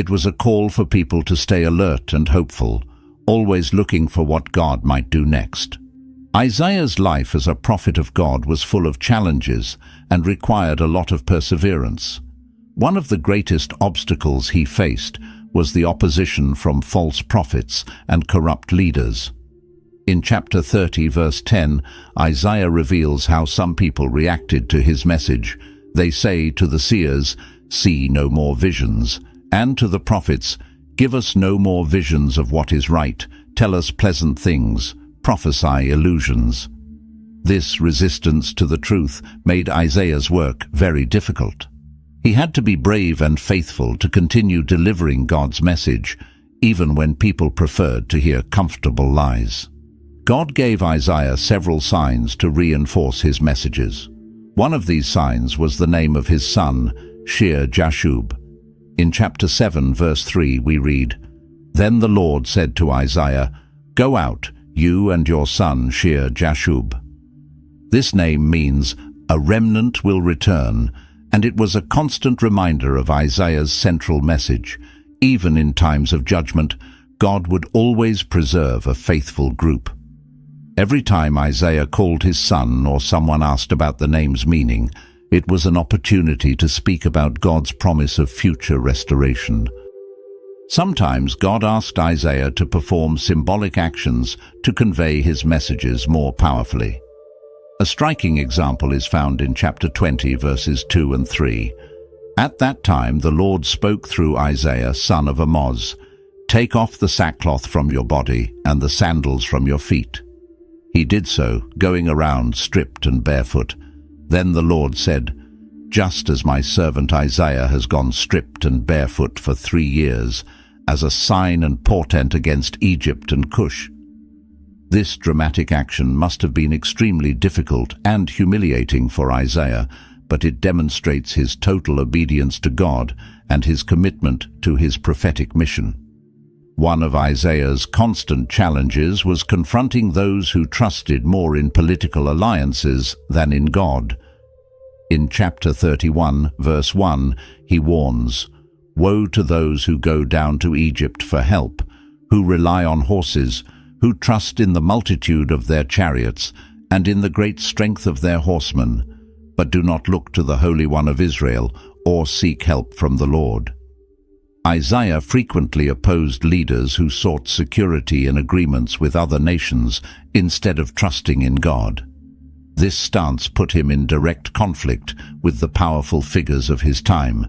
It was a call for people to stay alert and hopeful, always looking for what God might do next. Isaiah's life as a prophet of God was full of challenges and required a lot of perseverance. One of the greatest obstacles he faced was the opposition from false prophets and corrupt leaders. In chapter 30, verse 10, Isaiah reveals how some people reacted to his message. They say to the seers, "See no more visions," and to the prophets, "Give us no more visions of what is right. Tell us pleasant things. Prophesy illusions." This resistance to the truth made Isaiah's work very difficult. He had to be brave and faithful to continue delivering God's message, even when people preferred to hear comfortable lies. God gave Isaiah several signs to reinforce his messages. One of these signs was the name of his son, Shear-Jashub. In chapter 7, verse 3, we read, "Then the Lord said to Isaiah, 'Go out, you and your son Shear-Jashub.'" This name means a remnant will return, and it was a constant reminder of Isaiah's central message. Even in times of judgment, God would always preserve a faithful group. Every time Isaiah called his son or someone asked about the name's meaning, it was an opportunity to speak about God's promise of future restoration. Sometimes God asked Isaiah to perform symbolic actions to convey his messages more powerfully. A striking example is found in chapter 20, verses 2 and 3. "At that time the Lord spoke through Isaiah, son of Amoz, 'Take off the sackcloth from your body and the sandals from your feet.' He did so, going around stripped and barefoot. Then the Lord said, 'Just as my servant Isaiah has gone stripped and barefoot for 3 years, as a sign and portent against Egypt and Cush.'" This dramatic action must have been extremely difficult and humiliating for Isaiah, but it demonstrates his total obedience to God and his commitment to his prophetic mission. One of Isaiah's constant challenges was confronting those who trusted more in political alliances than in God. In chapter 31, verse 1, he warns, "Woe to those who go down to Egypt for help, who rely on horses, who trust in the multitude of their chariots and in the great strength of their horsemen, but do not look to the Holy One of Israel or seek help from the Lord." Isaiah frequently opposed leaders who sought security in agreements with other nations instead of trusting in God. This stance put him in direct conflict with the powerful figures of his time,